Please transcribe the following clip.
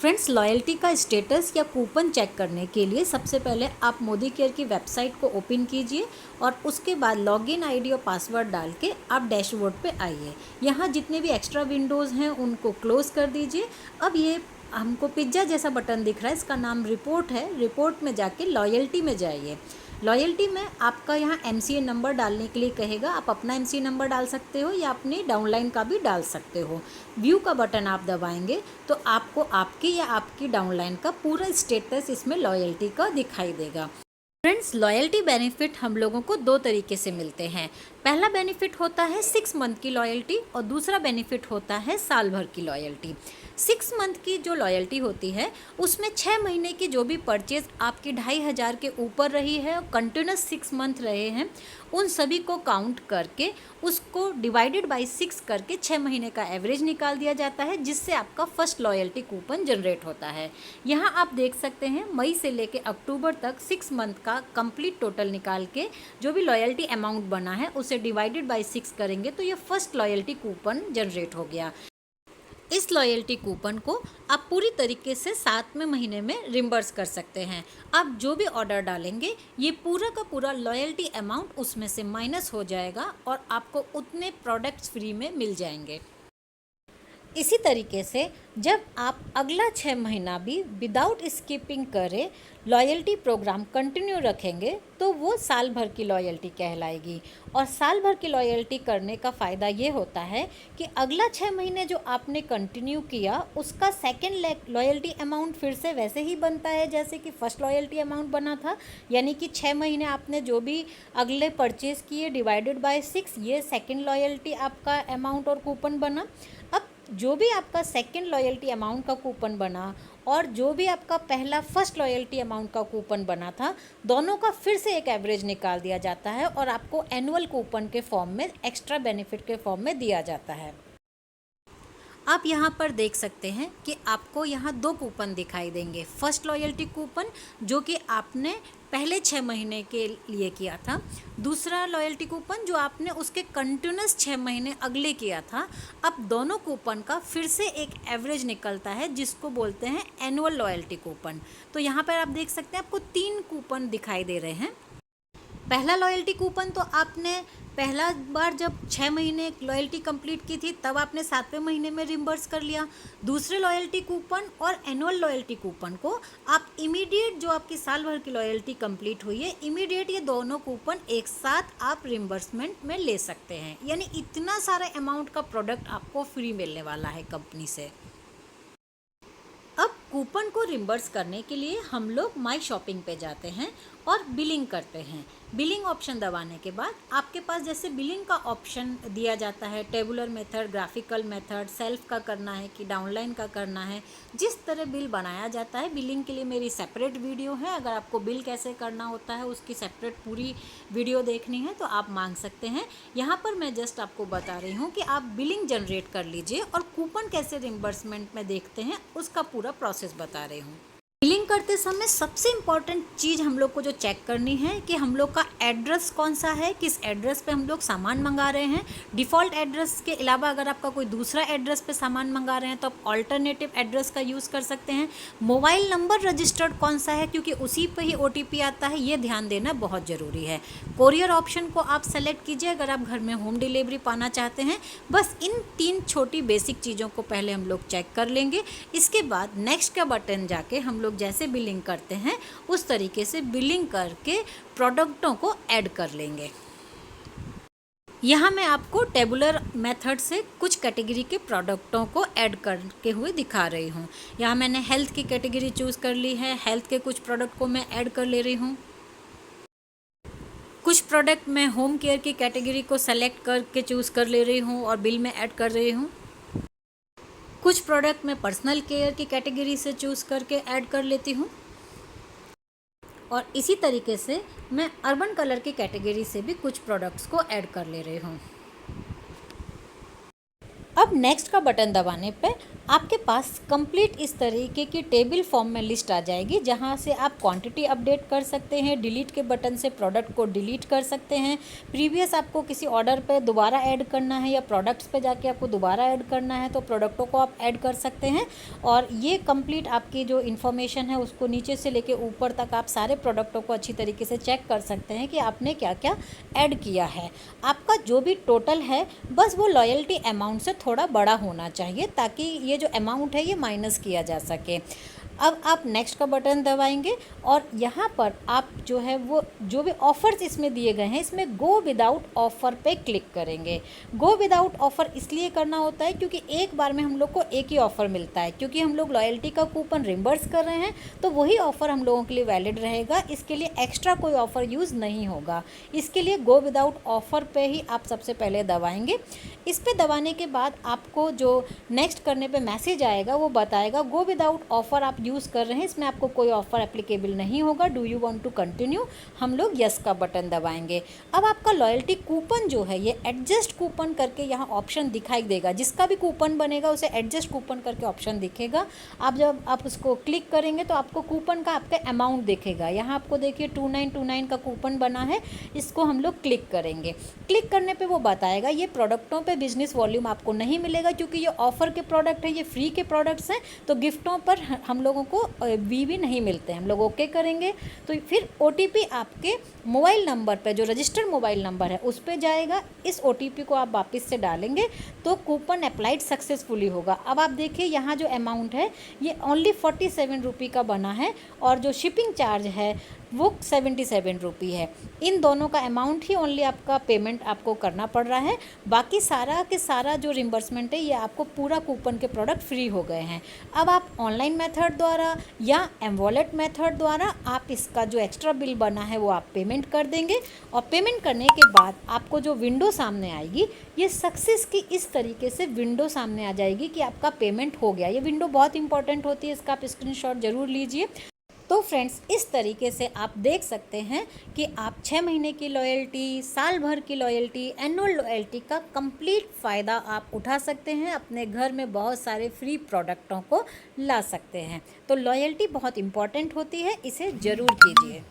Friends, loyalty का status या coupon check करने के लिए सबसे पहले आप मोदी केयर की वेबसाइट को ओपन कीजिए और उसके बाद लॉगिन आईडी और पासवर्ड डाल के आप डैशबोर्ड पे आइए। यहाँ जितने भी एक्स्ट्रा विंडोज़ हैं उनको क्लोज़ कर दीजिए। अब ये हमको पिज्ज़ा जैसा बटन दिख रहा है, इसका नाम रिपोर्ट है। रिपोर्ट में जाके लॉयल्टी में जाइए। लॉयल्टी में आपका यहाँ एमसीए नंबर डालने के लिए कहेगा। आप अपना एमसीए नंबर डाल सकते हो या अपनी डाउनलाइन का भी डाल सकते हो। व्यू का बटन आप दबाएंगे तो आपको आपकी या आपकी डाउनलाइन का पूरा स्टेटस इसमें लॉयल्टी का दिखाई देगा। फ्रेंड्स, लॉयल्टी बेनिफिट हम लोगों को दो तरीके से मिलते हैं। पहला बेनिफिट होता है 6 मंथ की लॉयल्टी और दूसरा बेनिफिट होता है साल भर की लॉयल्टी। 6 मंथ की जो लॉयल्टी होती है उसमें 6 महीने की जो भी परचेज आपकी 2500 के ऊपर रही है और कंटिन्यूस 6 मंथ रहे हैं, उन सभी को काउंट करके उसको डिवाइडेड बाय 6 करके 6 महीने का एवरेज निकाल दिया जाता है, जिससे आपका फर्स्ट लॉयल्टी कूपन जनरेट होता है। यहाँ आप देख सकते हैं मई से लेके अक्टूबर तक 6 मंथ का कंप्लीट टोटल निकाल के जो भी लॉयल्टी अमाउंट बना है उसे डिवाइडेड बाय 6 करेंगे तो ये फर्स्ट लॉयल्टी कूपन जनरेट हो गया। इस लॉयल्टी कूपन को आप पूरी तरीके से 7वें महीने में रिम्बर्स कर सकते हैं। आप जो भी ऑर्डर डालेंगे ये पूरा का पूरा लॉयल्टी अमाउंट उसमें से माइनस हो जाएगा और आपको उतने प्रोडक्ट्स फ्री में मिल जाएंगे। इसी तरीके से जब आप अगला 6 महीना भी विदाउट स्किपिंग करें लॉयल्टी प्रोग्राम कंटिन्यू रखेंगे तो वो साल भर की लॉयल्टी कहलाएगी। और साल भर की लॉयल्टी करने का फ़ायदा ये होता है कि अगला 6 महीने जो आपने कंटिन्यू किया उसका सेकेंड लॉयल्टी अमाउंट फिर से वैसे ही बनता है जैसे कि फर्स्ट लॉयल्टी अमाउंट बना था। यानी कि 6 महीने आपने जो भी अगले परचेज़ किए डिवाइडेड बाय 6, ये सेकेंड लॉयल्टी आपका अमाउंट और कूपन बना। अब जो भी आपका सेकेंड लॉयल्टी अमाउंट का कूपन बना और जो भी आपका पहला फर्स्ट लॉयल्टी अमाउंट का कूपन बना था, दोनों का फिर से एक एवरेज निकाल दिया जाता है और आपको एनुअल कूपन के फॉर्म में, एक्स्ट्रा बेनिफिट के फॉर्म में दिया जाता है। आप यहाँ पर देख सकते हैं कि आपको यहाँ 2 कूपन दिखाई देंगे। फर्स्ट लॉयल्टी कूपन जो कि आपने पहले 6 महीने के लिए किया था, दूसरा लॉयल्टी कूपन जो आपने उसके कंटिन्यूस 6 महीने अगले किया था। अब दोनों कूपन का फिर से एक एवरेज निकलता है जिसको बोलते हैं एनुअल लॉयल्टी कूपन। तो यहाँ पर आप देख सकते हैं आपको 3 कूपन दिखाई दे रहे हैं। पहला लॉयल्टी कूपन तो आपने पहला बार जब 6 महीने लॉयल्टी कंप्लीट की थी तब आपने 7वें महीने में रिम्बर्स कर लिया। दूसरे लॉयल्टी कूपन और एनुअल लॉयल्टी कूपन को आप इमीडिएट जो आपकी साल भर की लॉयल्टी कंप्लीट हुई है इमीडिएट ये दोनों कूपन एक साथ आप रिम्बर्समेंट में ले सकते हैं। यानी इतना सारा अमाउंट का प्रोडक्ट आपको फ्री मिलने वाला है कंपनी से। अब कूपन को रिम्बर्स करने के लिए हम लोग माई शॉपिंग पे जाते हैं और बिलिंग करते हैं। बिलिंग ऑप्शन दबाने के बाद आपके पास जैसे बिलिंग का ऑप्शन दिया जाता है, tabular method, graphical method, self का करना है कि डाउनलाइन का करना है, जिस तरह बिल बनाया जाता है। बिलिंग के लिए मेरी सेपरेट वीडियो है, अगर आपको बिल कैसे करना होता है उसकी सेपरेट पूरी वीडियो देखनी है तो आप मांग सकते हैं। यहाँ पर मैं जस्ट आपको बता रही हूँ कि आप बिलिंग जनरेट कर लीजिए और कूपन कैसे रिम्बर्समेंट में देखते हैं उसका पूरा प्रोसेस बता रही हूँ। बिलिंग करते समय सबसे इम्पॉर्टेंट चीज़ हम लोग को जो चेक करनी है कि हम लोग का एड्रेस कौन सा है, किस एड्रेस पे हम लोग सामान मंगा रहे हैं। डिफ़ॉल्ट एड्रेस के अलावा अगर आपका कोई दूसरा एड्रेस पे सामान मंगा रहे हैं तो आप ऑल्टरनेटिव एड्रेस का यूज़ कर सकते हैं। मोबाइल नंबर रजिस्टर्ड कौन सा है क्योंकि उसी पे ही OTP आता है, ये ध्यान देना बहुत ज़रूरी है। कोरियर ऑप्शन को आप सेलेक्ट कीजिए अगर आप घर में होम डिलीवरी पाना चाहते हैं। बस इन 3 छोटी बेसिक चीज़ों को पहले हम लोग चेक कर लेंगे। इसके बाद नेक्स्ट का बटन जाके हम लोग जैसे बिलिंग करते हैं उस तरीके से बिलिंग करके प्रोडक्टों को ऐड कर लेंगे। यहाँ मैं आपको टेबुलर मेथड से कुछ कैटेगरी के प्रोडक्टों को ऐड करके हुए दिखा रही हूँ। यहाँ मैंने हेल्थ की कैटेगरी चूज़ कर ली है। हेल्थ के कुछ प्रोडक्ट को मैं ऐड कर ले रही हूँ। कुछ प्रोडक्ट मैं होम केयर की कैटेगरी को सेलेक्ट करके चूज़ कर ले रही हूँ और बिल में ऐड कर रही हूँ। कुछ प्रोडक्ट मैं पर्सनल केयर की कैटेगरी से चूज़ करके ऐड कर लेती हूँ और इसी तरीके से मैं अर्बन कलर की कैटेगरी से भी कुछ प्रोडक्ट्स को ऐड कर ले रही हूँ। अब नेक्स्ट का बटन दबाने पे आपके पास कंप्लीट इस तरीके की टेबल फॉर्म में लिस्ट आ जाएगी, जहां से आप क्वांटिटी अपडेट कर सकते हैं, डिलीट के बटन से प्रोडक्ट को डिलीट कर सकते हैं, प्रीवियस आपको किसी ऑर्डर पे दोबारा ऐड करना है या प्रोडक्ट्स पे जाके आपको दोबारा ऐड करना है तो प्रोडक्टों को आप ऐड कर सकते हैं। और ये कंप्लीट आपकी जो इन्फॉर्मेशन है उसको नीचे से लेके ऊपर तक आप सारे प्रोडक्टों को अच्छी तरीके से चेक कर सकते हैं कि आपने क्या क्या ऐड किया है। आपका जो भी टोटल है बस वो लॉयल्टी अमाउंट से थोड़ा बड़ा होना चाहिए, ताकि ये जो अमाउंट है ये माइनस किया जा सके। अब आप नेक्स्ट का बटन दबाएंगे और यहाँ पर आप जो है वो जो भी ऑफ़र्स इसमें दिए गए हैं इसमें गो विदाउट ऑफ़र पे क्लिक करेंगे। गो विदाउट ऑफ़र इसलिए करना होता है क्योंकि एक बार में हम लोग को एक ही ऑफ़र मिलता है, क्योंकि हम लोग लॉयल्टी का कूपन रिम्बर्स कर रहे हैं तो वही ऑफ़र हम लोगों के लिए वैलिड रहेगा। इसके लिए एक्स्ट्रा कोई ऑफ़र यूज़ नहीं होगा। इसके लिए गो विदाउट ऑफ़र पे ही आप सबसे पहले दबाएंगे। इस पे दबाने के बाद आपको जो नेक्स्ट करने पे मैसेज आएगा वो बताएगा गो विदाउट ऑफ़र आप यूज़ कर रहे हैं, इसमें आपको कोई ऑफ़र एप्लीकेबल नहीं होगा, do you want to continue. हम लोग यस का बटन दबाएंगे। अब आपका लॉयल्टी कूपन जो है ये एडजस्ट कूपन करके यहाँ ऑप्शन दिखाई देगा, जिसका भी कूपन बनेगा उसे एडजस्ट कूपन करके ऑप्शन दिखेगा। आप जब आप उसको क्लिक करेंगे तो आपको कूपन का आपका अमाउंट दिखेगा। यहाँ आपको देखिए 2929 का कूपन बना है, इसको हम लोग क्लिक करेंगे। क्लिक करने पे वो बताएगा ये प्रोडक्टों पे बिजनेस वॉल्यूम आपको नहीं मिलेगा, क्योंकि ये ऑफ़र के प्रोडक्ट हैं, ये फ्री के प्रोडक्ट्स हैं, तो गिफ्टों पर हम लोगों को वी नहीं मिलते हैं। हम लोग ओके करेंगे तो फिर OTP आपके मोबाइल नंबर पे, जो रजिस्टर्ड मोबाइल नंबर है उस पर जाएगा। इस OTP को आप वापस से डालेंगे तो कूपन अप्लाइड सक्सेसफुली होगा। अब आप देखिए यहाँ जो अमाउंट है ये ओनली 47 रुपये का बना है और जो शिपिंग चार्ज है वो 77 रुपये है। इन दोनों का अमाउंट ही ओनली आपका पेमेंट आपको करना पड़ रहा है। बाकी सारा के सारा जो रिम्बर्समेंट है ये आपको पूरा कूपन के प्रोडक्ट फ्री हो गए हैं। अब आप ऑनलाइन मेथड द्वारा या एमवॉलेट मेथड द्वारा आप इसका जो एक्स्ट्रा बिल बना है वो आप पेमेंट कर देंगे। और पेमेंट करने के बाद आपको जो विंडो सामने आएगी ये सक्सेस की इस तरीके से विंडो सामने आ जाएगी कि आपका पेमेंट हो गया। ये विंडो बहुत इंपॉर्टेंट होती है, इसका आप स्क्रीनशॉट ज़रूर लीजिए। तो फ्रेंड्स इस तरीके से आप देख सकते हैं कि आप 6 महीने की लॉयल्टी, साल भर की लॉयल्टी, एनुअल लॉयल्टी का कंप्लीट फ़ायदा आप उठा सकते हैं, अपने घर में बहुत सारे फ्री प्रोडक्टों को ला सकते हैं। तो लॉयल्टी बहुत इम्पॉर्टेंट होती है, इसे ज़रूर कीजिए।